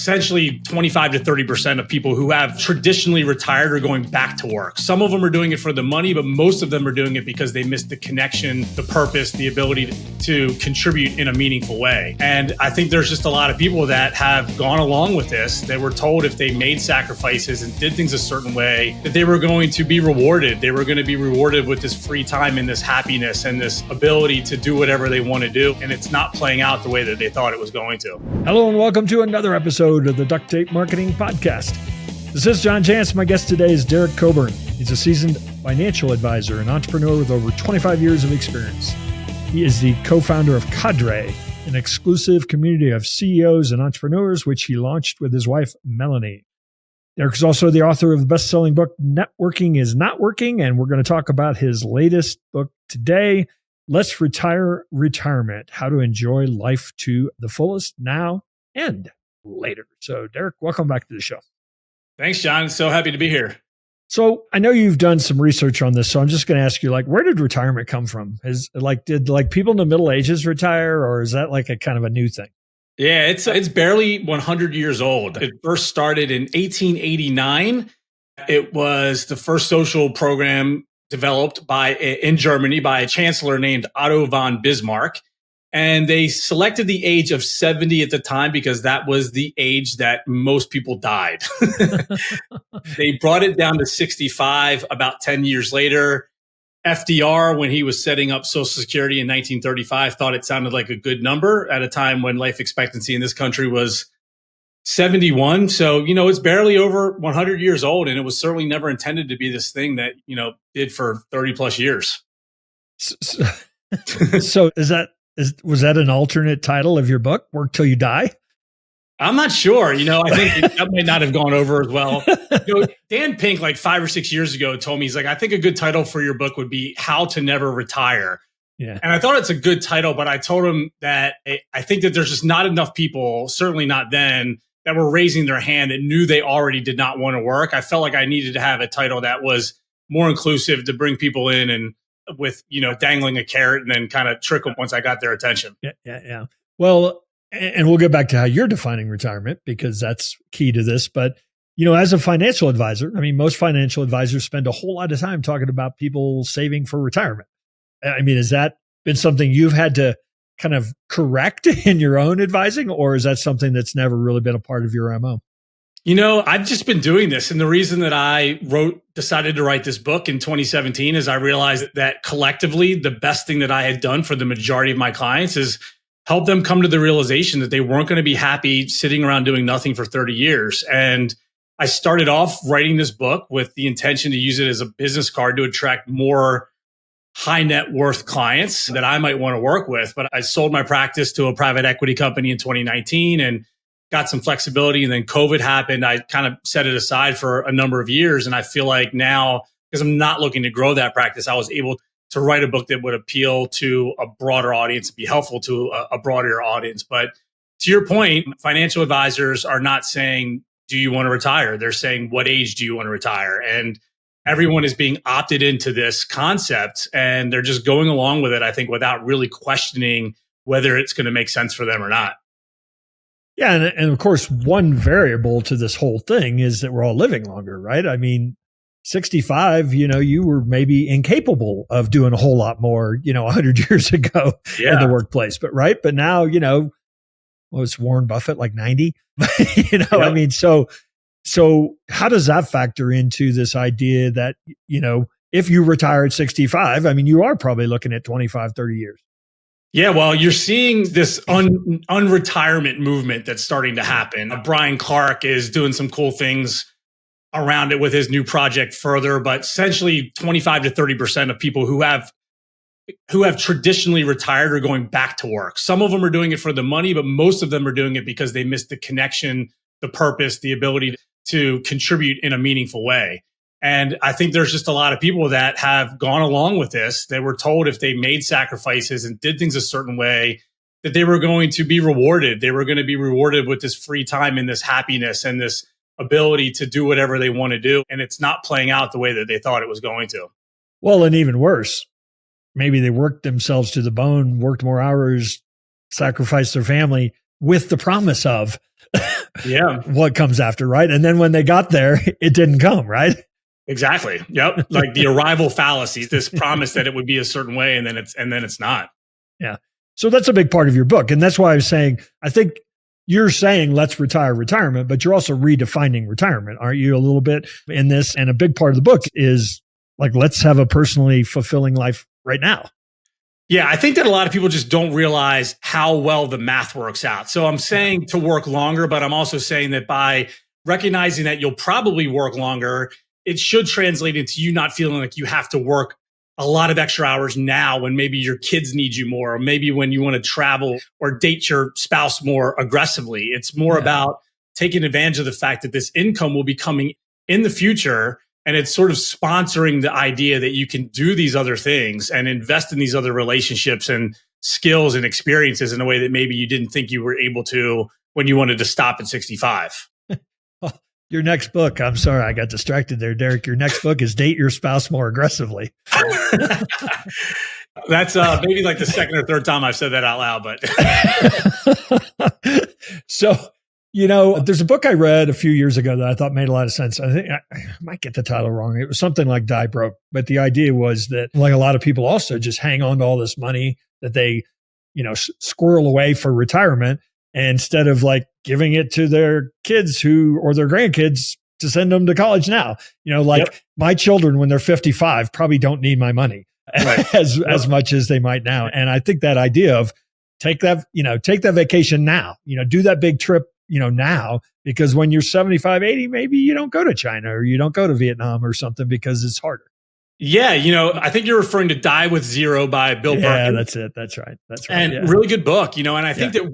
essentially 25 to 30% of people who have traditionally retired are going back to work. Some of them are doing it for the money, but most of them are doing it because they missed the connection, the purpose, the ability to contribute in a meaningful way. And I think there's just a lot of people that have gone along with this. They were told if they made sacrifices and did things a certain way, that they were going to be rewarded. They were going to be rewarded with this free time and this happiness and this ability to do whatever they want to do. And it's not playing out the way that they thought it was going to. Hello and welcome to another episode of the Duct Tape Marketing Podcast. This is John Jantsch. My guest today is Derek Coburn. He's a seasoned financial advisor and entrepreneur with over 25 years of experience. He is the co-founder of Cadre, an exclusive community of CEOs and entrepreneurs, which he launched with his wife, Melanie. Derek is also the author of the best-selling book, Networking is Not Working, and we're going to talk about his latest book today, Let's Retire Retirement, How to Enjoy Life to the Fullest Now and Later. So, Derek, welcome back to the show. Thanks, John. So happy to be here. So I know you've done some research on this, so I'm just going to ask you, where did retirement come from? Did people in the Middle Ages retire, or is that a kind of a new thing? Yeah, it's barely 100 years old. It first started in 1889. It was the first social program developed in Germany by a chancellor named Otto von Bismarck. And they selected the age of 70 at the time because that was the age that most people died. They brought it down to 65 about 10 years later. FDR, when he was setting up Social Security in 1935, thought it sounded like a good number at a time when life expectancy in this country was 71. So, it's barely over 100 years old, and it was certainly never intended to be this thing that, did for 30 plus years. So was that an alternate title of your book, Work Till You Die? I'm not sure. I think that might not have gone over as well. Dan Pink, 5 or 6 years ago, told me, he's like, I think a good title for your book would be How to Never Retire. Yeah. And I thought it's a good title, but I told him that I think that there's just not enough people, certainly not then, that were raising their hand that knew they already did not want to work. I felt like I needed to have a title that was more inclusive to bring people in and with, dangling a carrot and then kind of trick them once I got their attention. Yeah. Well, and we'll get back to how you're defining retirement because that's key to this. But, as a financial advisor, most financial advisors spend a whole lot of time talking about people saving for retirement. Has that been something you've had to kind of correct in your own advising, or is that something that's never really been a part of your MO? I've just been doing this. And the reason that I decided to write this book in 2017 is I realized that collectively, the best thing that I had done for the majority of my clients is help them come to the realization that they weren't going to be happy sitting around doing nothing for 30 years. And I started off writing this book with the intention to use it as a business card to attract more high net worth clients that I might want to work with. But I sold my practice to a private equity company in 2019 and got some flexibility. And then COVID happened. I kind of set it aside for a number of years. And I feel like now, because I'm not looking to grow that practice, I was able to write a book that would appeal to a broader audience, be helpful to a broader audience. But to your point, financial advisors are not saying, do you want to retire? They're saying, what age do you want to retire? And everyone is being opted into this concept and they're just going along with it, I think, without really questioning whether it's going to make sense for them or not. Yeah. And of course, one variable to this whole thing is that we're all living longer, right? 65, you were maybe incapable of doing a whole lot more, 100 years ago in the workplace. But now, was Warren Buffett 90? Yep. So how does that factor into this idea that, if you retire at 65, you are probably looking at 25, 30 years. Yeah, well, you're seeing this unretirement movement that's starting to happen. Brian Clark is doing some cool things around it with his new project Further, but essentially 25 to 30% of people who have traditionally retired are going back to work. Some of them are doing it for the money, but most of them are doing it because they missed the connection, the purpose, the ability to contribute in a meaningful way. And I think there's just a lot of people that have gone along with this. They were told if they made sacrifices and did things a certain way, that they were going to be rewarded. They were going to be rewarded with this free time and this happiness and this ability to do whatever they want to do. And it's not playing out the way that they thought it was going to. Well, and even worse, maybe they worked themselves to the bone, worked more hours, sacrificed their family, with the promise of Yeah, what comes after, right? And then when they got there, it didn't come, right? exactly. Yep. Like the arrival fallacy, this promise that it would be a certain way, and then it's not. Yeah. So that's a big part of your book. And that's why I was saying, I think you're saying let's retire retirement, but you're also redefining retirement. Aren't you a little bit in this? And a big part of the book is like, let's have a personally fulfilling life right now. Yeah, I think that a lot of people just don't realize how well the math works out. So I'm saying to work longer, but I'm also saying that by recognizing that you'll probably work longer, it should translate into you not feeling like you have to work a lot of extra hours now when maybe your kids need you more, or maybe when you want to travel or date your spouse more aggressively. It's more about taking advantage of the fact that this income will be coming in the future. And it's sort of sponsoring the idea that you can do these other things and invest in these other relationships and skills and experiences in a way that maybe you didn't think you were able to when you wanted to stop at 65. Your next book, I'm sorry, I got distracted there, Derek. Your next book is Date Your Spouse More Aggressively. That's maybe like the second or third time I've said that out loud, but so, you know, there's a book I read a few years ago that I thought made a lot of sense. I think I might get the title wrong. It was something like Die Broke, but the idea was that like a lot of people also just hang on to all this money that they, you know, squirrel away for retirement instead of like giving it to their kids or their grandkids to send them to college now. You know, like my children, when they're 55, probably don't need my money as much as they might now. And I think that idea of take that vacation now, you know, do that big trip, you know, now, because when you're 75, 80, maybe you don't go to China or you don't go to Vietnam or something because it's harder. Yeah, you know, I think you're referring to Die with Zero by Bill Burke. Yeah, that's it. That's right. And really good book, you know, and I think that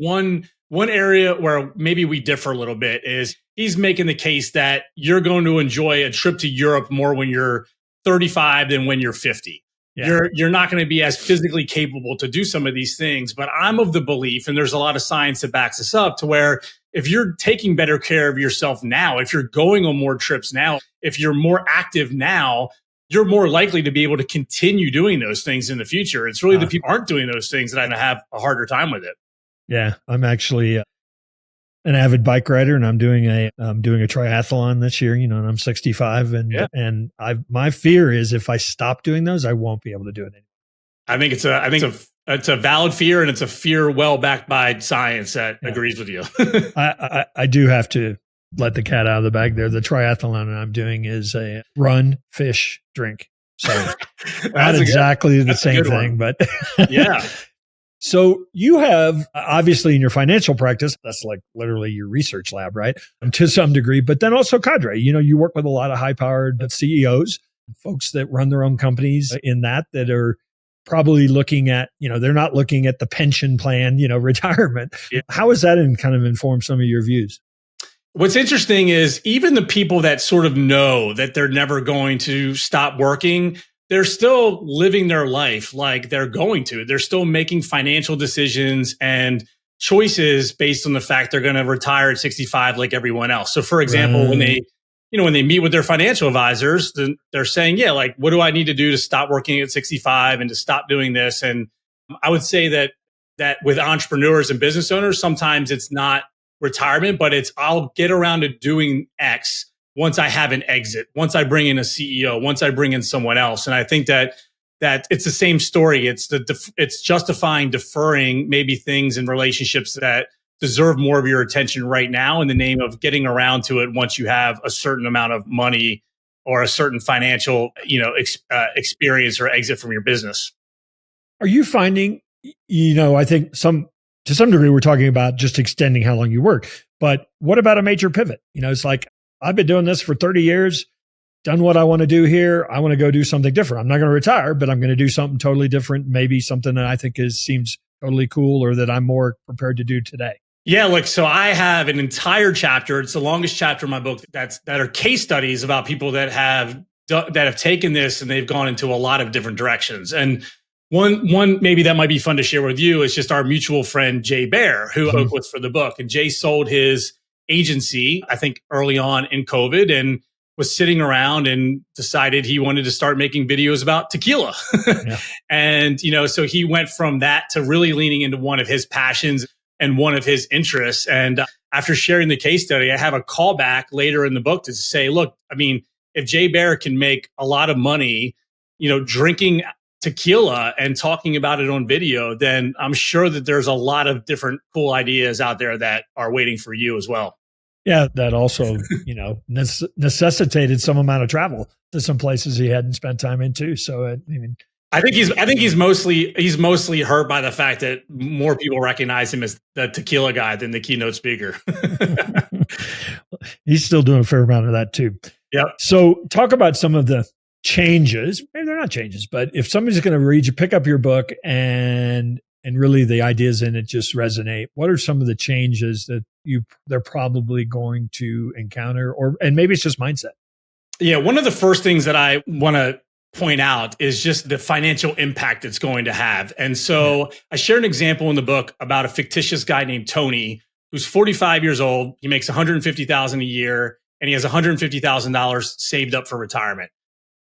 one area where maybe we differ a little bit is he's making the case that you're going to enjoy a trip to Europe more when you're 35 than when you're 50. Yeah. You're not going to be as physically capable to do some of these things. But I'm of the belief, and there's a lot of science that backs this up, to where if you're taking better care of yourself now, if you're going on more trips now, if you're more active now, you're more likely to be able to continue doing those things in the future. It's really the people who aren't doing those things that I have a harder time with it. Yeah, I'm actually an avid bike rider, and I'm doing a triathlon this year. You know, and I'm 65, and my fear is if I stop doing those, I won't be able to do it anymore. I think it's a valid fear, and it's a fear well backed by science that agrees with you. I do have to let the cat out of the bag there. The triathlon I'm doing is a run, fish, drink. So not exactly the same thing, but yeah. So you have, obviously in your financial practice, that's like literally your research lab, right? To some degree, but then also Cadre. You know, you work with a lot of high-powered CEOs, folks that run their own companies in that are probably looking at, you know, they're not looking at the pension plan, you know, retirement. Yeah. How has that kind of informed some of your views? What's interesting is even the people that sort of know that they're never going to stop working, they're still living their life like they're going to. They're still making financial decisions and choices based on the fact they're going to retire at 65 like everyone else. So for example, when they meet with their financial advisors, they're saying, yeah, like, what do I need to do to stop working at 65 and to stop doing this? And I would say that with entrepreneurs and business owners, sometimes it's not retirement, but it's I'll get around to doing X once I have an exit, once I bring in a CEO, once I bring in someone else. And I think that it's the same story. It's justifying deferring maybe things in relationships that deserve more of your attention right now in the name of getting around to it once you have a certain amount of money or a certain financial, experience or exit from your business. Are you finding, I think to some degree, we're talking about just extending how long you work, but what about a major pivot? It's like, I've been doing this for 30 years, done what I want to do here. I want to go do something different. I'm not going to retire, but I'm going to do something totally different. Maybe something that I think seems totally cool or that I'm more prepared to do today. Yeah, so I have an entire chapter. It's the longest chapter in my book that are case studies about people that have taken this and they've gone into a lot of different directions. And one maybe that might be fun to share with you is just our mutual friend, Jay Baer, who I spoke with for the book. And Jay sold his agency, I think early on in COVID, and was sitting around and decided he wanted to start making videos about tequila. Yeah. And, so he went from that to really leaning into one of his passions, and one of his interests. And after sharing the case study, I have a callback later in the book to say, look, I mean, if Jay Baer can make a lot of money, drinking tequila and talking about it on video, then I'm sure that there's a lot of different cool ideas out there that are waiting for you as well. Yeah, that also, necessitated some amount of travel to some places he hadn't spent time in too. So I think he's mostly hurt by the fact that more people recognize him as the tequila guy than the keynote speaker. He's still doing a fair amount of that too. Yep. So talk about some of the changes. Maybe they're not changes, but if somebody's going to pick up your book and really the ideas in it just resonate, what are some of the changes that they're probably going to encounter, and maybe it's just mindset? Yeah, one of the first things that I want to point out is just the financial impact it's going to have. And so I shared an example in the book about a fictitious guy named Tony, who's 45 years old. He makes $150,000 a year, and he has $150,000 saved up for retirement.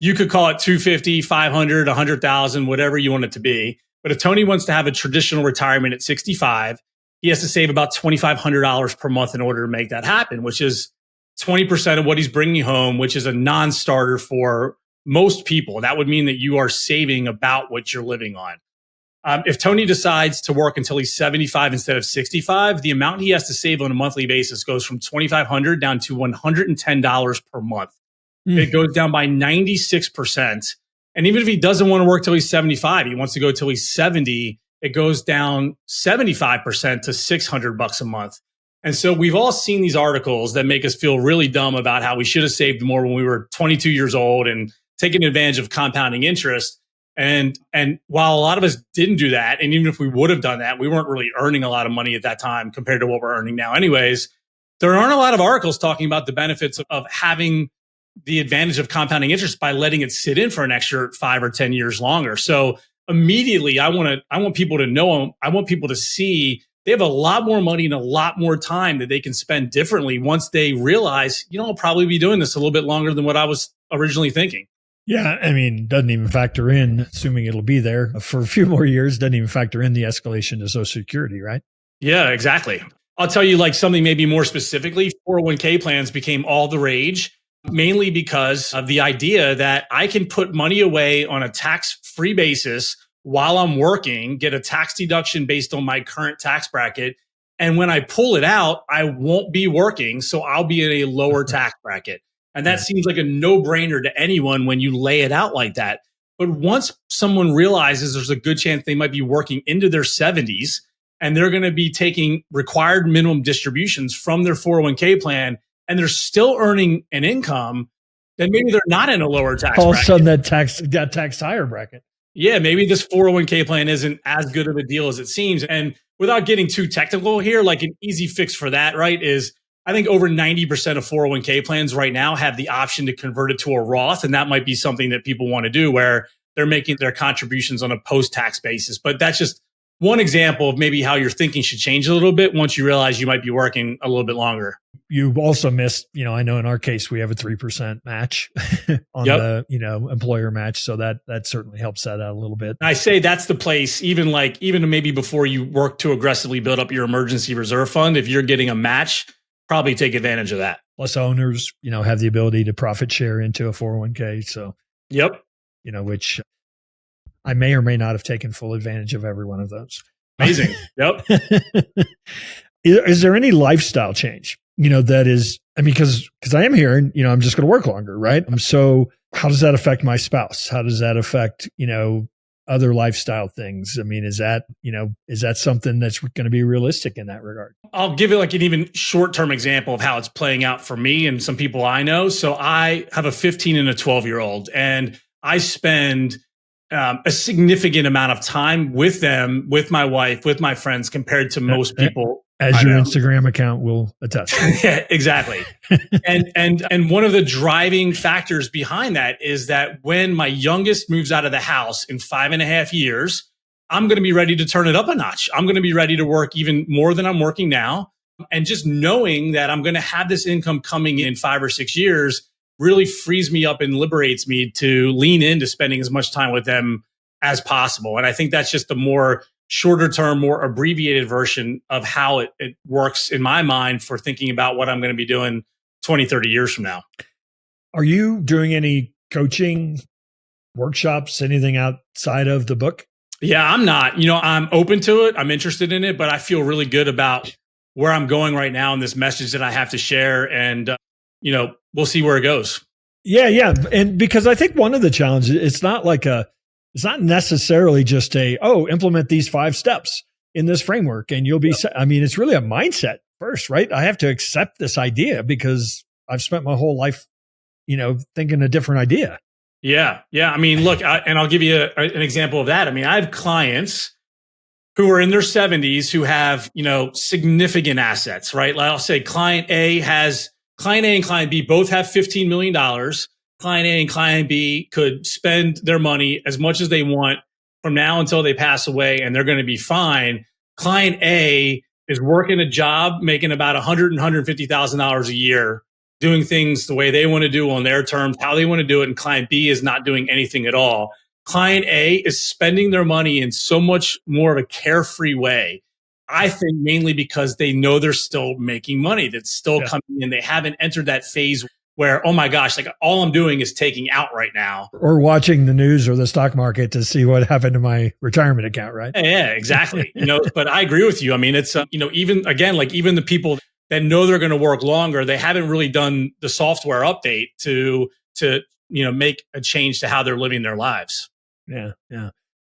You could call it 250, 500, 100,000, whatever you want it to be. But if Tony wants to have a traditional retirement at 65, he has to save about $2,500 per month in order to make that happen, which is 20% of what he's bringing home, which is a non-starter for most people. That would mean that you are saving about what you're living on. If Tony decides to work until he's 75 instead of 65, the amount he has to save on a monthly basis goes from $2,500 down to $110 per month. It goes down by 96%. And even if he doesn't want to work till he's 75, he wants to go till he's 70, it goes down 75% to $600 a month. And so we've all seen these articles that make us feel really dumb about how we should have saved more when we were 22 years old and taking advantage of compounding interest. And while a lot of us didn't do that, and even if we would have done that, we weren't really earning a lot of money at that time compared to what we're earning now anyways. There aren't a lot of articles talking about the benefits of having the advantage of compounding interest by letting it sit in for an extra 5 or 10 years longer. So immediately I want people to know, I want people to see they have a lot more money and a lot more time that they can spend differently once they realize, I'll probably be doing this a little bit longer than what I was originally thinking. Yeah, doesn't even factor in, assuming it'll be there for a few more years, doesn't even factor in the escalation to Social Security, right? Yeah, exactly. I'll tell you something maybe more specifically. 401k plans became all the rage, mainly because of the idea that I can put money away on a tax-free basis while I'm working, get a tax deduction based on my current tax bracket. And when I pull it out, I won't be working, so I'll be in a lower tax bracket. And that seems like a no-brainer to anyone when you lay it out like that. But once someone realizes there's a good chance they might be working into their 70s and they're going to be taking required minimum distributions from their 401k plan and they're still earning an income, then maybe they're not in a lower tax bracket. All of a sudden that got taxed higher bracket. Yeah, maybe this 401k plan isn't as good of a deal as it seems. And without getting too technical here, an easy fix for that, right, is I think over 90% of 401k plans right now have the option to convert it to a Roth. And that might be something that people want to do where they're making their contributions on a post-tax basis. But that's just one example of maybe how your thinking should change a little bit once you realize you might be working a little bit longer. You also missed, I know in our case, we have a 3% match on the, employer match. So that certainly helps that out a little bit. I say that's the place, even maybe before you work to aggressively build up your emergency reserve fund, if you're getting a match, probably take advantage of that. Plus owners, have the ability to profit share into a 401k. So, which I may or may not have taken full advantage of every one of those. Amazing. Yep. Is there any lifestyle change, that is, because I am here and, I'm just going to work longer, right? So how does that affect my spouse? How does that affect, other lifestyle things? Is that something that's going to be realistic in that regard? I'll give it an even short-term example of how it's playing out for me and some people I know. So I have a 15 and a 12-year-old, and I spend a significant amount of time with them, with my wife, with my friends, compared to most people. As your Instagram account will attest. Yeah, exactly. And one of the driving factors behind that is that when my youngest moves out of the house in 5.5 years, I'm going to be ready to turn it up a notch. I'm going to be ready to work even more than I'm working now. And just knowing that I'm going to have this income coming in 5 or 6 years really frees me up and liberates me to lean into spending as much time with them as possible. And I think that's just the more shorter term, more abbreviated version of how it works in my mind for thinking about what I'm going to be doing 20, 30 years from now. Are you doing any coaching workshops, anything outside of the book? Yeah, I'm not. I'm open to it. I'm interested in it, but I feel really good about where I'm going right now and this message that I have to share. And, we'll see where it goes. Yeah. And because I think one of the challenges, it's not necessarily just implement these 5 steps in this framework and you'll be, it's really a mindset first, right? I have to accept this idea because I've spent my whole life, thinking a different idea. Yeah. Look, and I'll give you an example of that. I have clients who are in their 70s who have, significant assets, right? Like I'll say client A and client B both have $15 million. Client A and client B could spend their money as much as they want from now until they pass away, and they're going to be fine. Client A is working a job, making about $100,000 and $150,000 a year, doing things the way they want to do on their terms, how they want to do it. And client B is not doing anything at all. Client A is spending their money in so much more of a carefree way. I think mainly because they know they're still making money, that's still coming in. They haven't entered that phase where, oh my gosh, like all I'm doing is taking out right now. Or watching the news or the stock market to see what happened to my retirement account, right? Yeah, exactly. But I agree with you. It's, even the people that know they're going to work longer, they haven't really done the software update to make a change to how they're living their lives. Yeah.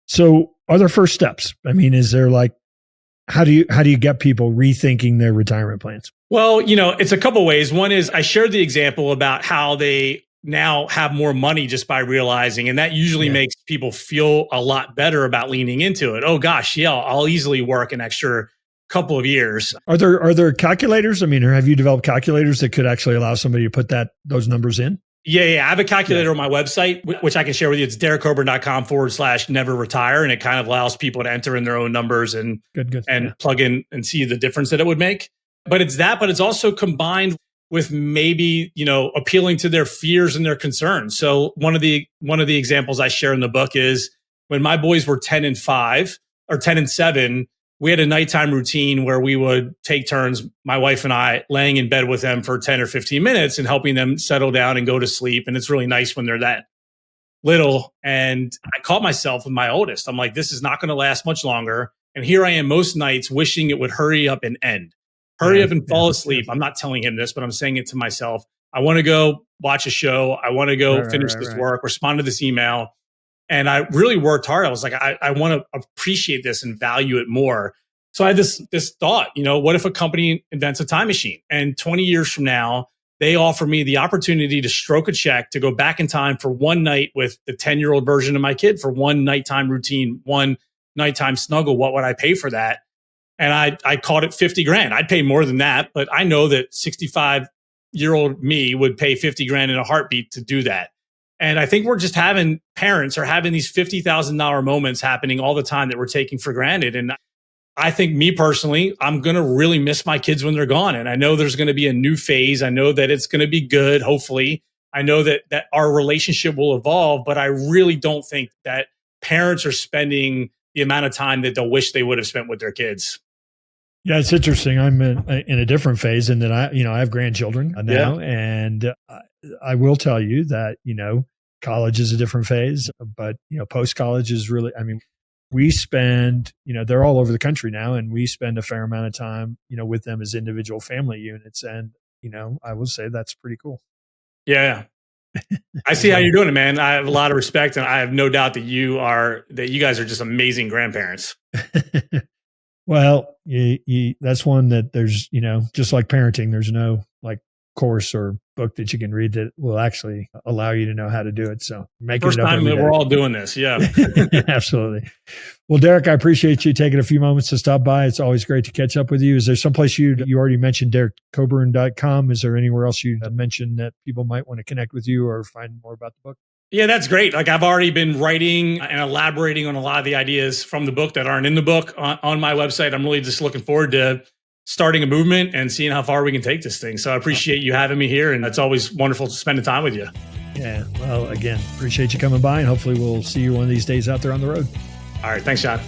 So are there first steps? Is there how do you get people rethinking their retirement plans? Well, it's a couple ways. One is I shared the example about how they now have more money just by realizing, and that usually makes people feel a lot better about leaning into it. Oh gosh, yeah, I'll easily work an extra couple of years. Are there calculators? Or have you developed calculators that could actually allow somebody to put those numbers in? Yeah. I have a calculator on my website, which I can share with you. It's derekcoburn.com/never retire. And it kind of allows people to enter in their own numbers and plug in and see the difference that it would make. But it's also combined with maybe, appealing to their fears and their concerns. So one of the examples I share in the book is when my boys were 10 and 5 or 10 and 7, we had a nighttime routine where we would take turns, my wife and I, laying in bed with them for 10 or 15 minutes and helping them settle down and go to sleep. And it's really nice when they're that little. And I caught myself with my oldest. I'm like, this is not going to last much longer. And here I am most nights wishing it would hurry up and end. Hurry up and fall asleep. I'm not telling him this, but I'm saying it to myself. I want to go watch a show. I want to go finish this work, respond to this email. And I really worked hard. I was like, I want to appreciate this and value it more. So I had this thought, what if a company invents a time machine and 20 years from now, they offer me the opportunity to stroke a check to go back in time for one night with the 10-year-old version of my kid, for one nighttime routine, one nighttime snuggle. What would I pay for that? And I called it $50,000. I'd pay more than that, but I know that 65-year-old me would pay $50,000 in a heartbeat to do that. And I think we're just parents are having these $50,000 moments happening all the time that we're taking for granted. And I think me personally, I'm going to really miss my kids when they're gone. And I know there's going to be a new phase. I know that it's going to be good. Hopefully, I know that our relationship will evolve, but I really don't think that parents are spending the amount of time that they'll wish they would have spent with their kids. Yeah, it's interesting. I'm in a different phase in that I have grandchildren now, and I will tell you that college is a different phase, but post college is really. We spend they're all over the country now, and we spend a fair amount of time with them as individual family units, and I will say that's pretty cool. Yeah. I see how you're doing it, man. I have a lot of respect, and I have no doubt that you guys are just amazing grandparents. Well, that's one that there's, just like parenting, there's no course or book that you can read that will actually allow you to know how to do it. So first time that we're all doing this. Yeah, absolutely. Well, Derek, I appreciate you taking a few moments to stop by. It's always great to catch up with you. Is there someplace you already mentioned derekcoburn.com? Is there anywhere else you mentioned that people might want to connect with you or find more about the book? Yeah, that's great. I've already been writing and elaborating on a lot of the ideas from the book that aren't in the book on my website. I'm really just looking forward to starting a movement and seeing how far we can take this thing. So I appreciate you having me here, and it's always wonderful to spend the time with you. Yeah. Well, again, appreciate you coming by, and hopefully we'll see you one of these days out there on the road. All right. Thanks, John.